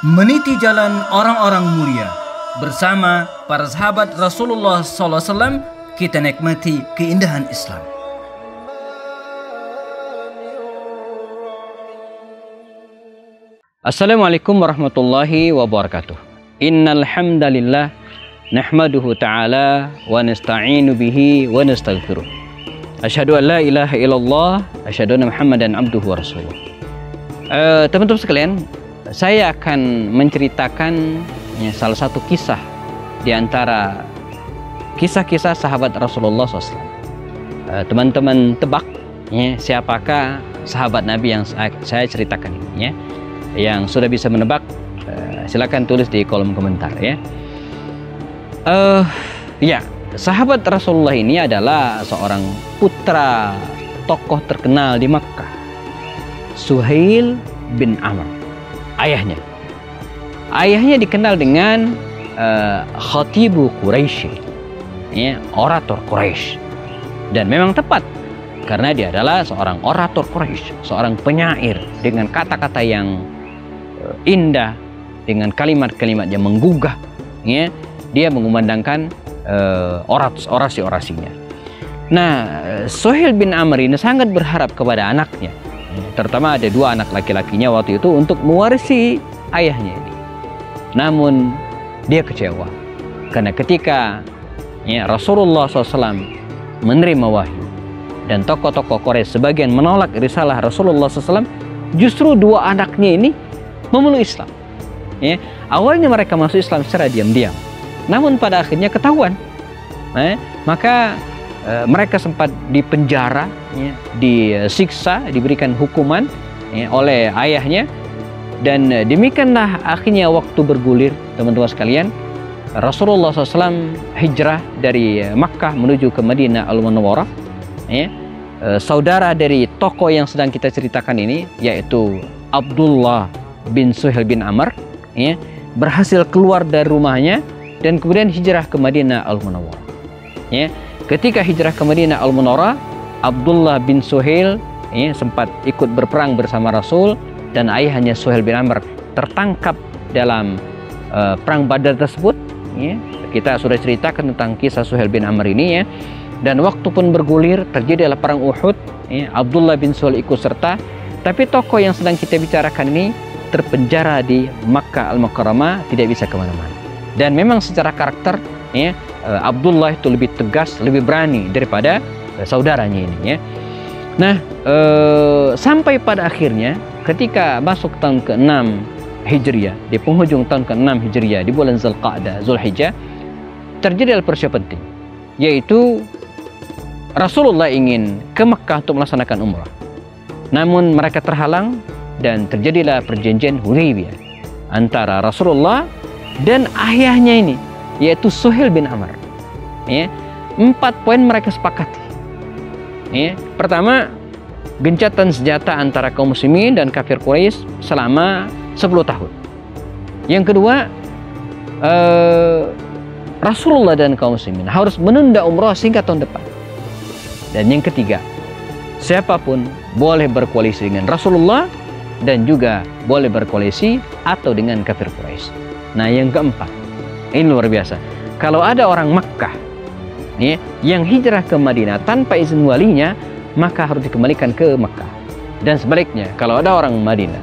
meniti jalan orang-orang mulia. Bersama para sahabat Rasulullah SAW, kita nikmati keindahan Islam. Assalamualaikum warahmatullahi wabarakatuh. Innal hamdalillah nahmaduhu ta'ala wa nasta'inu bihi wa nastaghfiruh. Asyhadu an la ilaha illallah, asyhadu anna Muhammadan abduhu wa rasuluh. Teman-teman sekalian, saya akan menceritakan salah satu kisah di antara kisah-kisah sahabat Rasulullah SAW. Teman-teman tebak siapakah sahabat Nabi yang saya ceritakan ini ya. Yang sudah bisa menebak, silakan tulis di kolom komentar ya. Sahabat Rasulullah ini adalah seorang putra tokoh terkenal di Makkah, Suhail bin Amr. Ayahnya dikenal dengan Khatibu Quraisy, ya, orator Quraisy. Dan memang tepat, karena dia adalah seorang orator Quraisy, seorang penyair dengan kata-kata yang indah, dengan kalimat-kalimat yang menggugah, ya. Dia mengumandangkan orasi-orasinya. Nah, Suhail bin Amr ini sangat berharap kepada anaknya, terutama ada dua anak laki-lakinya waktu itu, untuk mewarisi ayahnya ini. Namun dia kecewa karena ketika Rasulullah SAW menerima wahyu dan tokoh-tokoh Quraisy sebagian menolak risalah Rasulullah SAW, justru dua anaknya ini memeluk Islam. Awalnya mereka masuk Islam secara diam-diam, namun pada akhirnya ketahuan. Maka mereka sempat dipenjara, disiksa, diberikan hukuman oleh ayahnya. Dan demikianlah akhirnya waktu bergulir, teman-teman sekalian. Rasulullah SAW hijrah dari Makkah menuju ke Madinah Al-Munawwarah. Saudara dari tokoh yang sedang kita ceritakan ini, yaitu Abdullah bin Suhail bin Amr, berhasil keluar dari rumahnya dan kemudian hijrah ke Madinah Al-Munawwarah. Ketika hijrah ke Madinah Al-Munawwarah, Abdullah bin Suhail sempat ikut berperang bersama Rasul, dan ayahnya Suhail bin Amr tertangkap dalam perang Badar tersebut. Kita sudah ceritakan tentang kisah Suhail bin Amr ini ya. Dan waktu pun bergulir, terjadilah perang Uhud. Abdullah bin Suhail ikut serta, tapi tokoh yang sedang kita bicarakan ini terpenjara di Makkah Al-Mukarramah, tidak bisa kemana-mana. Dan memang secara karakter Abdullah itu lebih tegas, lebih berani daripada saudaranya ini ya. Nah, sampai pada akhirnya ketika masuk tahun ke-6 Hijriah, di penghujung tahun ke-6 Hijriah, di bulan Zulhijjah, terjadi peristiwa penting, yaitu Rasulullah ingin ke Makkah untuk melaksanakan umrah. Namun mereka terhalang dan terjadilah perjanjian Hudaybiyah antara Rasulullah dan ayahnya ini, yaitu Suhail bin Amr. 4 poin mereka sepakati. Pertama, gencatan senjata antara kaum muslimin dan kafir Quraisy selama 10 tahun. Yang kedua, Rasulullah dan kaum muslimin harus menunda umrah sehingga tahun depan. Dan yang ketiga, siapapun boleh berkoalisi dengan Rasulullah dan juga boleh berkoalisi atau dengan kafir Quraisy. Nah, yang keempat, ini luar biasa. Kalau ada orang Makkah yang hijrah ke Madinah tanpa izin walinya, maka harus dikembalikan ke Makkah. Dan sebaliknya, kalau ada orang Madinah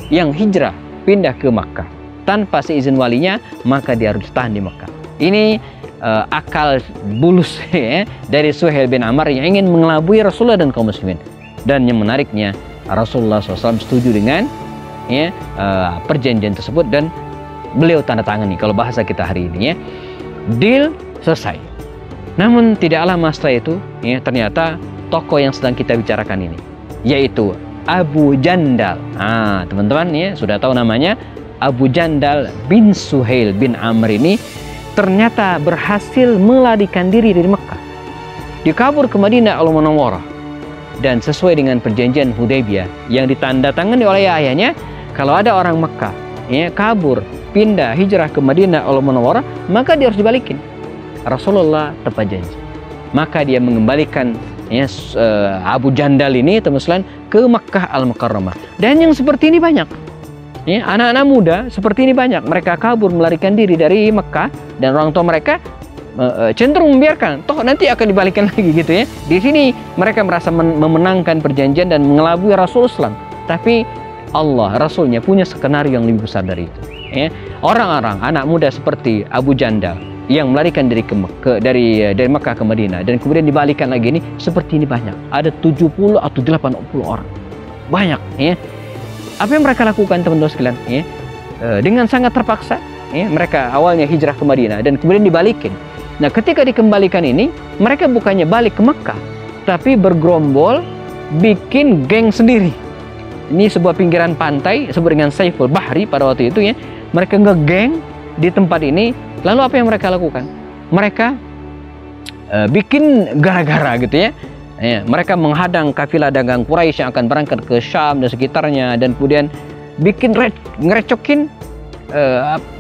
yang hijrah pindah ke Makkah tanpa seizin walinya, maka dia harus ditahan di Makkah. Ini akal bulus dari Suhail bin Amr yang ingin mengelabui Rasulullah dan kaum muslimin. Dan yang menariknya, Rasulullah SAW setuju dengan perjanjian tersebut dan beliau tanda tangani, kalau bahasa kita hari ini deal selesai. Namun tidak lama setelah itu ternyata tokoh yang sedang kita bicarakan ini, yaitu Abu Jandal. Teman-teman sudah tahu namanya. Abu Jandal bin Suhail bin Amr ini ternyata berhasil melarikan diri dari Mekah. Dia kabur ke Madinah Al-Munawwarah. Dan sesuai dengan perjanjian Hudaybiyah yang ditandatangani oleh ayahnya, kalau ada orang Mekah kabur, pindah, hijrah ke Madinah Al-Munawwarah, maka dia harus dibalikin. Rasulullah tepat janji. Maka dia mengembalikan Abu Jandal ini, teman-teman, ke Makkah Al-Mukarramah. Dan yang seperti ini banyak. Ya, anak-anak muda seperti ini banyak. Mereka kabur melarikan diri dari Mekah dan orang tua mereka cenderung membiarkan. Toh nanti akan dibalikan lagi gitu ya. Di sini mereka merasa memenangkan perjanjian dan mengelabui Rasulullah. Tapi Allah, Rasulnya punya skenario yang lebih besar dari itu. Ya. Orang-orang anak muda seperti Abu Jandal yang melarikan diri dari Mekah ke Madinah dan kemudian dibalikan lagi ini seperti ini banyak. Ada 70 atau 80 orang. Banyak ya. Apa yang mereka lakukan teman-teman sekalian? Ya, dengan sangat terpaksa, ya, mereka awalnya hijrah ke Madinah dan kemudian dibalikin. Nah, ketika dikembalikan ini, mereka bukannya balik ke Mekah, tapi bergerombol, bikin geng sendiri. Ini sebuah pinggiran pantai, disebut dengan Saiful Bahri pada waktu itu ya. Mereka ngegeng di tempat ini. Lalu apa yang mereka lakukan? Mereka bikin gara-gara gitu ya. Ya, mereka menghadang kafilah dagang Quraisy yang akan berangkat ke Syam dan sekitarnya, dan kemudian bikin ngerecokin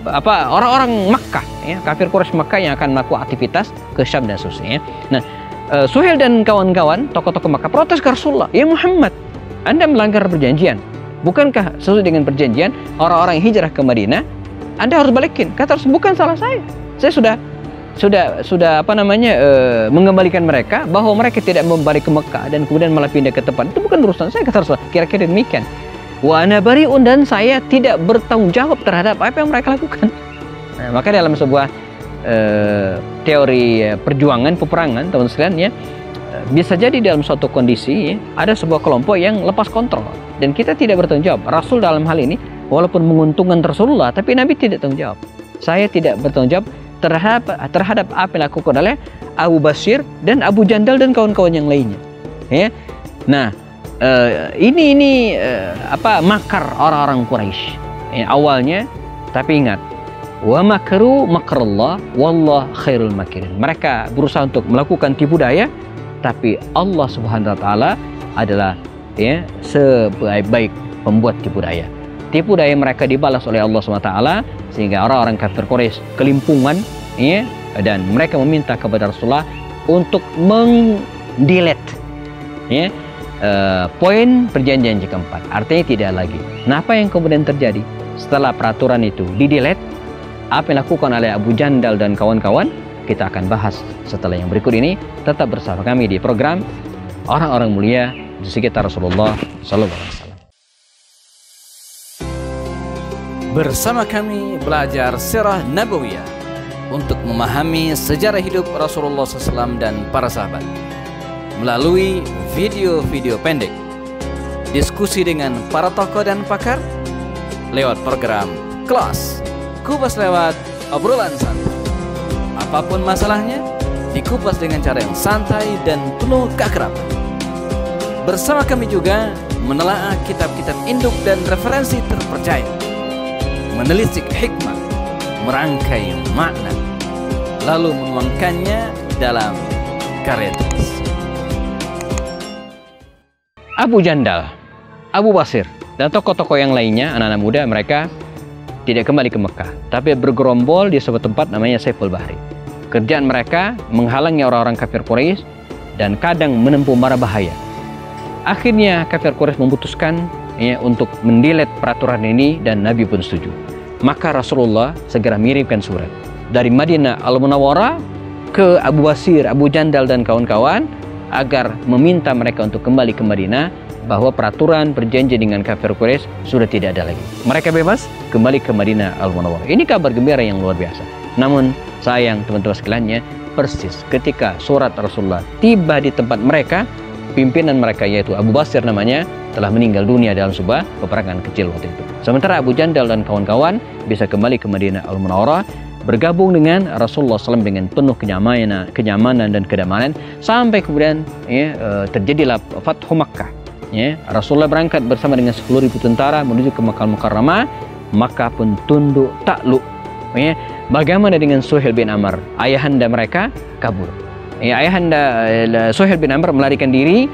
orang-orang Makkah, ya, kafir Quraisy Makkah yang akan melakukan aktivitas ke Syam dan seterusnya. Nah, Suhail dan kawan-kawan tokoh-tokoh Makkah protes ke Rasulullah, ya Muhammad, Anda melanggar perjanjian. Bukankah sesuai dengan perjanjian orang-orang yang hijrah ke Madinah Anda harus balikin? Kata Rasul, bukan salah saya. Saya sudah mengembalikan mereka, bahwa mereka tidak membalik ke Mekah dan kemudian malah pindah ke tempat itu bukan urusan saya, kata Rasul. Kira-kira demikian. Wa ana bari'un, dan saya tidak bertanggung jawab terhadap apa yang mereka lakukan. Nah, maka dalam sebuah teori perjuangan peperangan, teman sekalian ya, bisa jadi dalam suatu kondisi ya, ada sebuah kelompok yang lepas kontrol dan kita tidak bertanggung jawab. Rasul dalam hal ini walaupun menguntungkan Rasulullah, tapi Nabi tidak tanggung jawab. Saya tidak bertanggung jawab terhadap apa yang dilakukan oleh Abu Basir dan Abu Jandal dan kawan-kawan yang lainnya. Ya. Nah, ini makar orang-orang Quraisy. Ya, awalnya, tapi ingat, wa makaru makrullah wallah khairul makirin. Mereka berusaha untuk melakukan tipu daya, tapi Allah Subhanahu wa taala adalah ya sebaik-baik pembuat tipu daya. Tipu daya mereka dibalas oleh Allah SWT, sehingga orang-orang kafir Quraisy kelimpungan ya, dan mereka meminta kepada Rasulullah untuk mendelete ya, poin perjanjian yang keempat. Artinya tidak lagi. Nah, apa yang kemudian terjadi setelah peraturan itu didelete? Apa yang dilakukan oleh Abu Jandal dan kawan-kawan? Kita akan bahas setelah yang berikut ini. Tetap bersama kami di program Orang-orang Mulia di Sekitar Rasulullah SAW. Bersama kami belajar Sirah Nabawiyah untuk memahami sejarah hidup Rasulullah SAW dan para sahabat melalui video-video pendek, diskusi dengan para tokoh dan pakar lewat program Kelas Kupas lewat obrolan santai. Apapun masalahnya, dikupas dengan cara yang santai dan penuh keakraban. Bersama kami juga menelaah kitab-kitab induk dan referensi terpercaya, menelisik hikmah, merangkai makna, lalu menuangkannya dalam karya tulis. Abu Jandal, Abu Basir, dan tokoh-tokoh yang lainnya, anak-anak muda, mereka tidak kembali ke Mekah, tapi bergerombol di sebuah tempat namanya Saiful Bahri. Kerjaan mereka menghalangi orang-orang kafir Quraisy dan kadang menempuh mara bahaya. Akhirnya kafir Quraisy memutuskan ya, untuk mendelete peraturan ini, dan Nabi pun setuju. Maka Rasulullah segera mengirimkan surat dari Madinah Al-Munawwarah ke Abu Basir, Abu Jandal dan kawan-kawan agar meminta mereka untuk kembali ke Madinah, bahwa peraturan perjanjian dengan kafir Quraisy sudah tidak ada lagi. Mereka bebas kembali ke Madinah Al-Munawwarah. Ini kabar gembira yang luar biasa. Namun sayang teman-teman sekalian, persis ketika surat Rasulullah tiba di tempat mereka, pimpinan mereka yaitu Abu Basir namanya telah meninggal dunia dalam sebuah peperangan kecil waktu itu. Sementara Abu Jandal dan kawan-kawan bisa kembali ke Madinah Al-Munawwarah, bergabung dengan Rasulullah SAW dengan penuh kenyamanan dan kedamaian, sampai kemudian ya, terjadilah Fathu Makkah. Ya, Rasulullah berangkat bersama dengan 10.000 tentara menuju ke Makkah Mukarramah. Makkah pun tunduk takluk. Ya, bagaimana dengan Suhail bin Amr? Ayahanda mereka kabur. Ya, ayahanda Suhail bin Amr melarikan diri.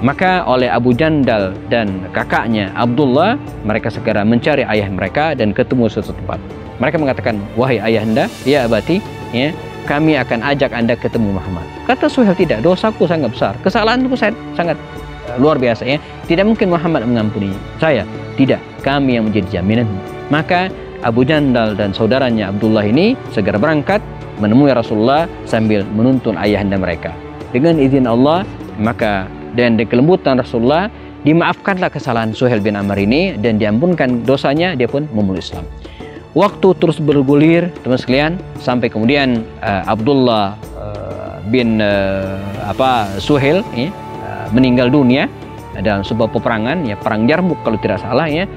Maka oleh Abu Jandal dan kakaknya Abdullah, mereka segera mencari ayah mereka dan ketemu suatu tempat. Mereka mengatakan, wahai ayahanda, ya abati, ya, kami akan ajak anda ketemu Muhammad. Kata Suhail, tidak, dosaku sangat besar, kesalahanku sangat luar biasa ya. Tidak mungkin Muhammad mengampuni saya. Tidak, kami yang menjadi jaminan. Maka Abu Jandal dan saudaranya Abdullah ini segera berangkat menemui Rasulullah sambil menuntun ayahanda mereka. Dengan izin Allah, maka dan kelembutan Rasulullah, dimaafkanlah kesalahan Suhail bin Amr ini dan diampunkan dosanya, dia pun memeluk Islam. Waktu terus bergulir, teman sekalian, sampai kemudian Abdullah bin Suhail meninggal dunia dalam sebuah peperangan, ya perang Yarmuk kalau tidak salah, ya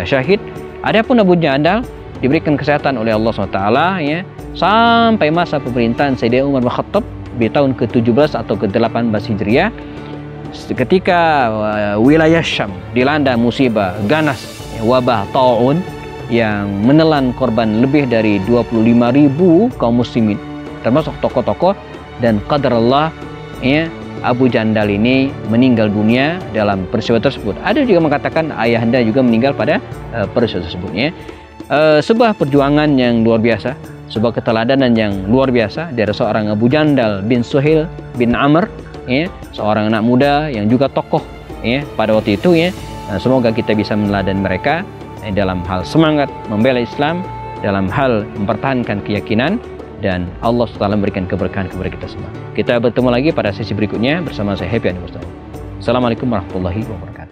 syahid. Adapun Abu Jandal diberikan kesehatan oleh Allah SWT, ya, sampai masa pemerintahan Sayyidina Umar bin Khattab di tahun ke-17 atau ke-18 Hijriah, ketika wilayah Syam dilanda musibah ganas, ya, wabah ta'un yang menelan korban lebih dari 25.000 kaum muslimin, termasuk tokoh-tokoh, dan qadarullah, ya, Abu Jandal ini meninggal dunia dalam peristiwa tersebut. Ada juga mengatakan ayahanda juga meninggal pada peristiwa tersebut, ya. Sebuah perjuangan yang luar biasa, sebuah keteladanan yang luar biasa dari seorang Abu Jandal bin Suhail bin Amr, ya, seorang anak muda yang juga tokoh, ya, pada waktu itu, ya. Semoga kita bisa meneladani mereka dalam hal semangat membela Islam, dalam hal mempertahankan keyakinan, dan Allah SWT memberikan keberkahan kepada kita semua. Kita bertemu lagi pada sesi berikutnya bersama saya Happy Adi Mustafa. Assalamualaikum warahmatullahi wabarakatuh.